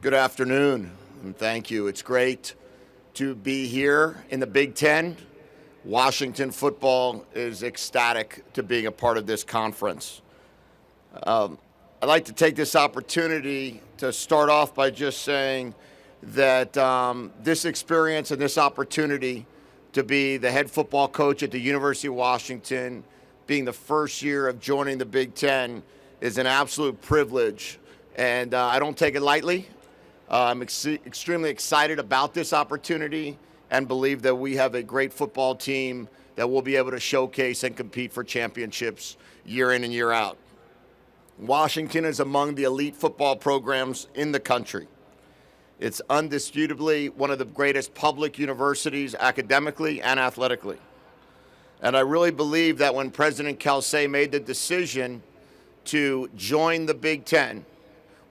Good afternoon, and thank you. It's great to be here in the Big Ten. Washington football is ecstatic to being a part of this conference. I'd like to take this opportunity to start off by just saying that this experience and this opportunity to be the head football coach at the University of Washington, being the first year of joining the Big Ten, is an absolute privilege, and I don't take it lightly. I'm extremely excited about this opportunity and believe that we have a great football team that will be able to showcase and compete for championships year in and year out. Washington is among the elite football programs in the country. It's undisputably one of the greatest public universities academically and athletically. And I really believe that when President Kelsey made the decision to join the Big Ten,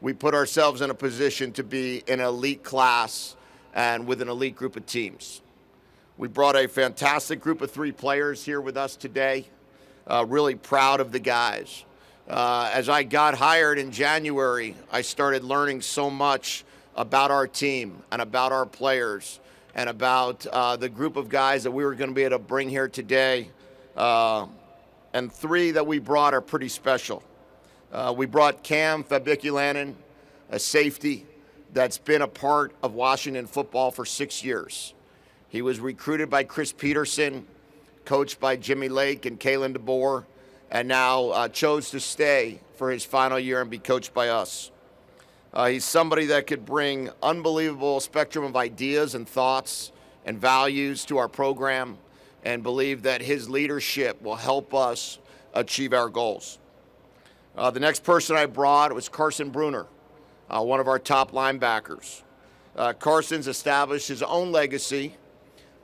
we put ourselves in a position to be an elite class and with an elite group of teams. We brought a fantastic group of 3 players here with us today. Really proud of the guys. As I got hired in January, I started learning so much about our team and about our players and about the group of guys that we were going to be able to bring here today. And 3 that we brought are pretty special. We brought Cam Fabiculanen, a safety that's been a part of Washington football for 6 years. He was recruited by Chris Peterson, coached by Jimmy Lake and Kalen DeBoer, and now chose to stay for his final year and be coached by us. He's somebody that could bring unbelievable spectrum of ideas and thoughts and values to our program, and believe that his leadership will help us achieve our goals. The next person I brought was Carson Bruner, one of our top linebackers. Carson's established his own legacy,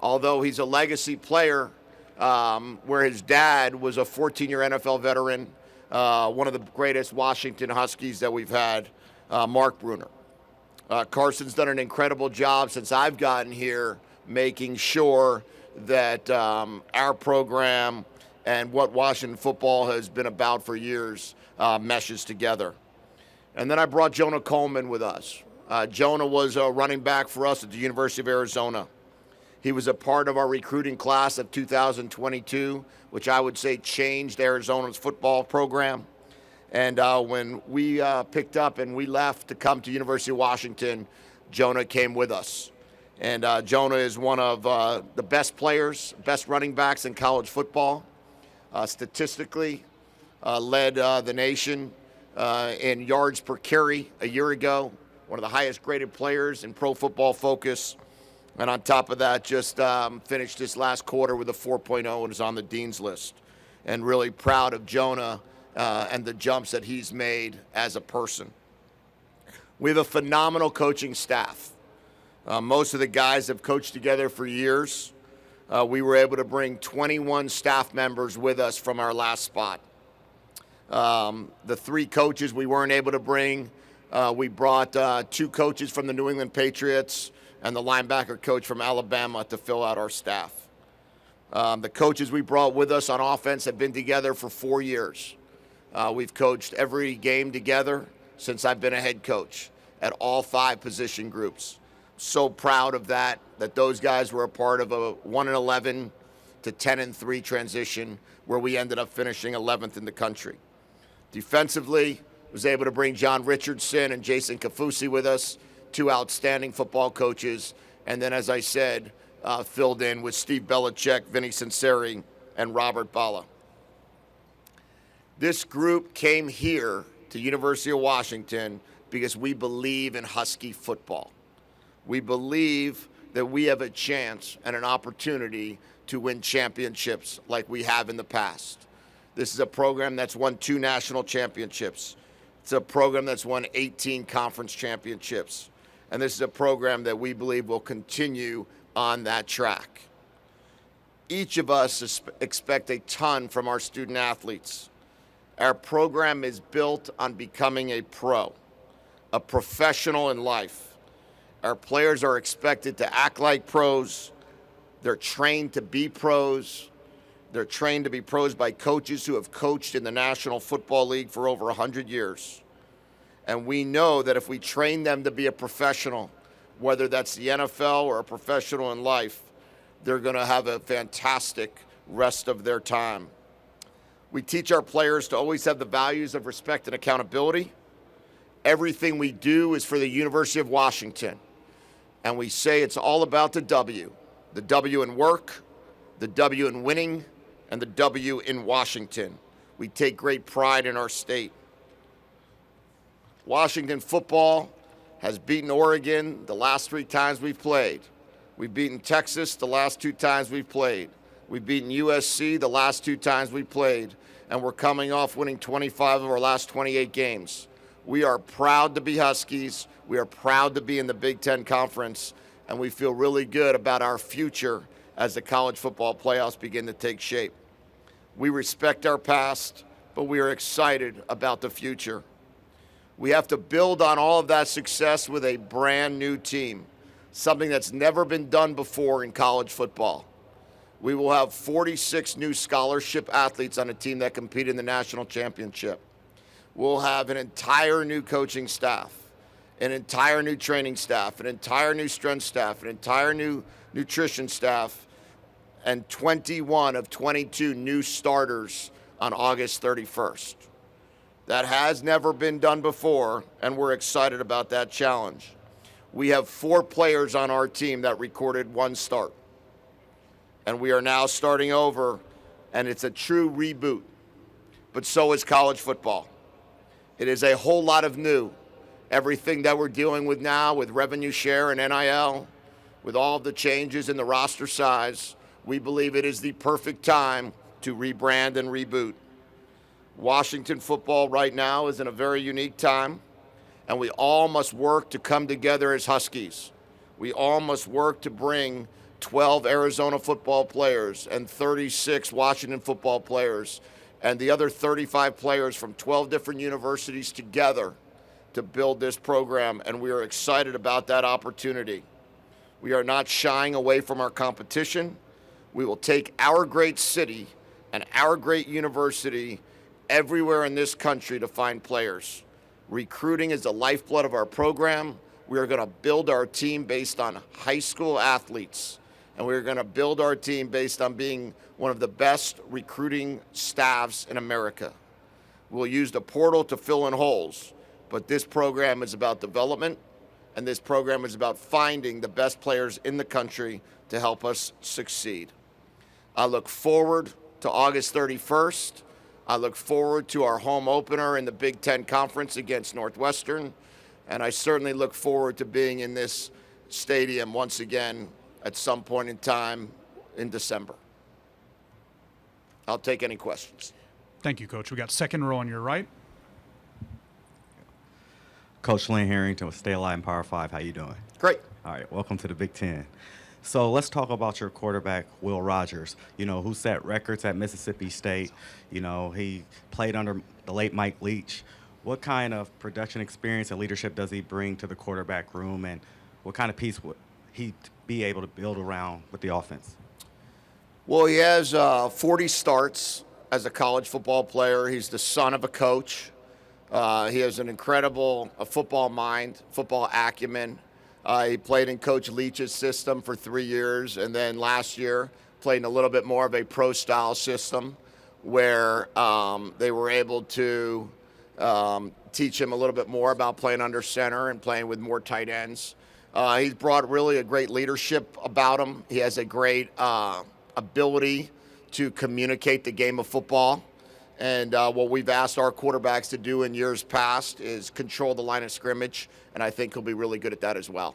although he's a legacy player where his dad was a 14-year NFL veteran, one of the greatest Washington Huskies that we've had, Mark Bruner. Carson's done an incredible job since I've gotten here, making sure that our program and what Washington football has been about for years meshes together. And then I brought Jonah Coleman with us. Jonah was a running back for us at the University of Arizona. He was a part of our recruiting class of 2022, which I would say changed Arizona's football program. And when we picked up and we left to come to University of Washington, Jonah came with us. And Jonah is one of the best players, best running backs in college football. Statistically, led the nation in yards per carry a year ago, one of the highest graded players in Pro Football Focus. And on top of that, just finished this last quarter with a 4.0 and is on the Dean's list. And really proud of Jonah and the jumps that he's made as a person. We have a phenomenal coaching staff. Most of the guys have coached together for years. We were able to bring 21 staff members with us from our last spot. The 3 coaches we weren't able to bring, we brought 2 coaches from the New England Patriots and the linebacker coach from Alabama to fill out our staff. The coaches we brought with us on offense have been together for 4 years. We've coached every game together since I've been a head coach at all 5 position groups. So proud of that those guys were a part of a 1-11 to 10-3 transition where we ended up finishing 11th in the country. Defensively, was able to bring John Richardson and Jason Kafusi with us, 2 outstanding football coaches, and then, as I said, filled in with Steve Belichick, Vinny Sinceri, and Robert Bala. This group came here to University of Washington because we believe in Husky football. We believe that we have a chance and an opportunity to win championships like we have in the past. This is a program that's won 2 national championships. It's a program that's won 18 conference championships. And this is a program that we believe will continue on that track. Each of us expect a ton from our student athletes. Our program is built on becoming a pro, a professional in life. Our players are expected to act like pros. They're trained to be pros. They're trained to be pros by coaches who have coached in the National Football League for over 100 years. And we know that if we train them to be a professional, whether that's the NFL or a professional in life, they're going to have a fantastic rest of their time. We teach our players to always have the values of respect and accountability. Everything we do is for the University of Washington. And we say it's all about the W in work, the W in winning, and the W in Washington. We take great pride in our state. Washington football has beaten Oregon the last 3 times we've played. We've beaten Texas the last 2 times we've played. We've beaten USC the last 2 times we played. And we're coming off winning 25 of our last 28 games. We are proud to be Huskies. We are proud to be in the Big Ten Conference. And we feel really good about our future as the college football playoffs begin to take shape. We respect our past, but we are excited about the future. We have to build on all of that success with a brand new team, something that's never been done before in college football. We will have 46 new scholarship athletes on a team that compete in the national championship. We'll have an entire new coaching staff, an entire new training staff, an entire new strength staff, an entire new nutrition staff, and 21 of 22 new starters on August 31st. That has never been done before, and we're excited about that challenge. We have 4 players on our team that recorded 1 start. And we are now starting over, and it's a true reboot. But so is college football. It is a whole lot of new. Everything that we're dealing with now with revenue share and NIL, with all of the changes in the roster size, we believe it is the perfect time to rebrand and reboot. Washington football right now is in a very unique time, and we all must work to come together as Huskies. We all must work to bring 12 Arizona football players and 36 Washington football players and the other 35 players from 12 different universities together to build this program, and we are excited about that opportunity. We are not shying away from our competition. We will take our great city and our great university everywhere in this country to find players. Recruiting is the lifeblood of our program. We are going to build our team based on high school athletes, and we're going to build our team based on being one of the best recruiting staffs in America. We'll use the portal to fill in holes, but this program is about development, and this program is about finding the best players in the country to help us succeed. I look forward to August 31st. I look forward to our home opener in the Big Ten Conference against Northwestern, and I certainly look forward to being in this stadium once again at some point in time in December. I'll take any questions. Thank you, Coach. We got second row on your right. Coach Lynn Harrington with Stay Alive in Power 5. How you doing? Great. All right, welcome to the Big Ten. So let's talk about your quarterback, Will Rogers, who set records at Mississippi State. He played under the late Mike Leach. What kind of production experience and leadership does he bring to the quarterback room, and what kind of piece would he be able to build around with the offense? Well, he has 40 starts as a college football player. He's the son of a coach. He has an incredible football mind, football acumen. He played in Coach Leach's system for 3 years, and then last year played in a little bit more of a pro-style system where they were able to teach him a little bit more about playing under center and playing with more tight ends. He's brought really a great leadership about him. He has a great ability to communicate the game of football. And what we've asked our quarterbacks to do in years past is control the line of scrimmage, and I think he'll be really good at that as well.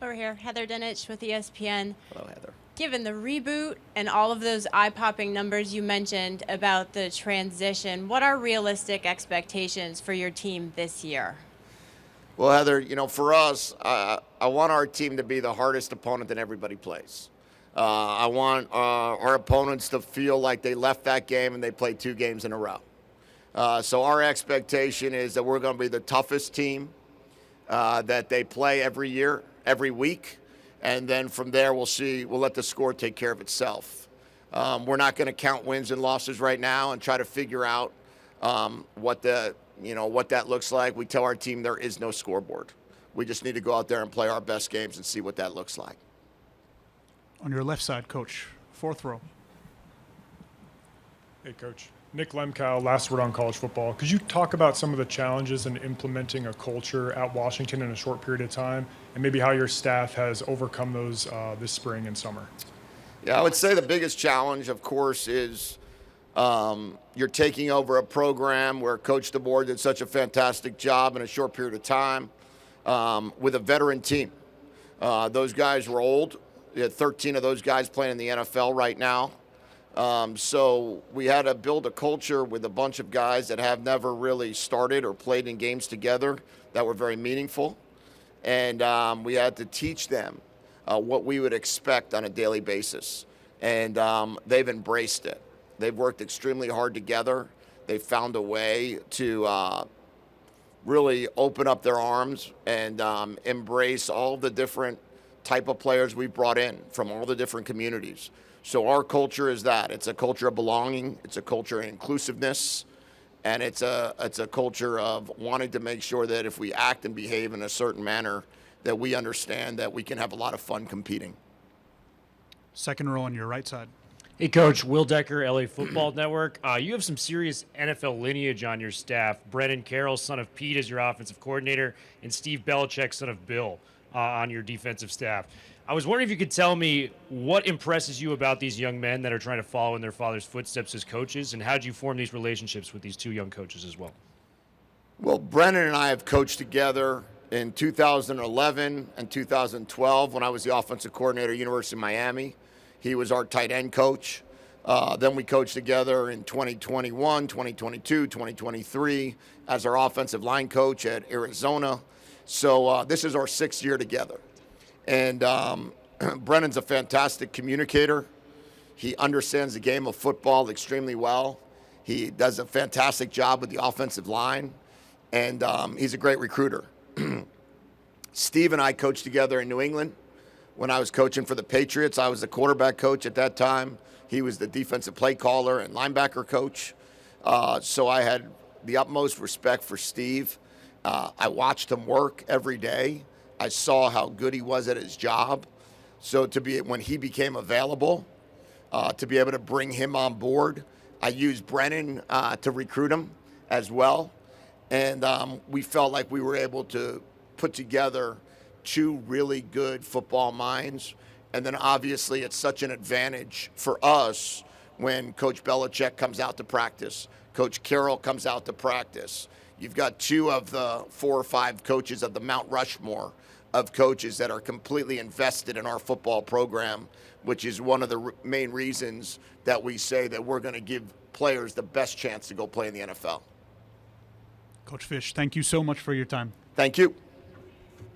Over here, Heather Dinich with ESPN. Hello, Heather. Given the reboot and all of those eye-popping numbers you mentioned about the transition, what are realistic expectations for your team this year? Well, Heather, for us, I want our team to be the hardest opponent that everybody plays. I want our opponents to feel like they left that game and they played 2 games in a row. So our expectation is that we're going to be the toughest team that they play every year, every week. And then from there, we'll let the score take care of itself. We're not going to count wins and losses right now and try to figure out what that looks like. We tell our team there is no scoreboard. We just need to go out there and play our best games and see what that looks like. On your left side, Coach, fourth row. Hey, Coach. Nick Lemkow, last word on college football. Could you talk about some of the challenges in implementing a culture at Washington in a short period of time, and maybe how your staff has overcome those this spring and summer? Yeah, I would say the biggest challenge, of course, is you're taking over a program where Coach DeBoer did such a fantastic job in a short period of time with a veteran team. Those guys were old. You had 13 of those guys playing in the NFL right now. So we had to build a culture with a bunch of guys that have never really started or played in games together that were very meaningful. And we had to teach them what we would expect on a daily basis. And they've embraced it. They've worked extremely hard together. They've found a way to really open up their arms and embrace all the different type of players we've brought in from all the different communities. So our culture is that. It's a culture of belonging. It's a culture of inclusiveness. And it's a culture of wanting to make sure that if we act and behave in a certain manner, that we understand that we can have a lot of fun competing. Second row on your right side. Hey, Coach. Will Decker, LA Football Network. You have some serious NFL lineage on your staff. Brennan Carroll, son of Pete, is your offensive coordinator, and Steve Belichick, son of Bill, on your defensive staff. I was wondering if you could tell me what impresses you about these young men that are trying to follow in their father's footsteps as coaches, and how did you form these relationships with these two young coaches as well? Well, Brennan and I have coached together in 2011 and 2012 when I was the offensive coordinator at University of Miami. He was our tight end coach. Then we coached together in 2021, 2022, 2023 as our offensive line coach at Arizona. So this is our sixth year together. And Brennan's a fantastic communicator. He understands the game of football extremely well. He does a fantastic job with the offensive line. And he's a great recruiter. Steve and I coached together in New England. When I was coaching for the Patriots, I was the quarterback coach at that time. He was the defensive play caller and linebacker coach. So I had the utmost respect for Steve. I watched him work every day. I saw how good he was at his job. So when he became available, to be able to bring him on board, I used Brennan to recruit him as well. And we felt like we were able to put together two really good football minds. And then obviously it's such an advantage for us when Coach Belichick comes out to practice, Coach Carroll comes out to practice. You've got two of the 4 or 5 coaches of the Mount Rushmore of coaches that are completely invested in our football program, which is one of the main reasons that we say that we're going to give players the best chance to go play in the NFL. Coach Fisch, thank you so much for your time. Thank you.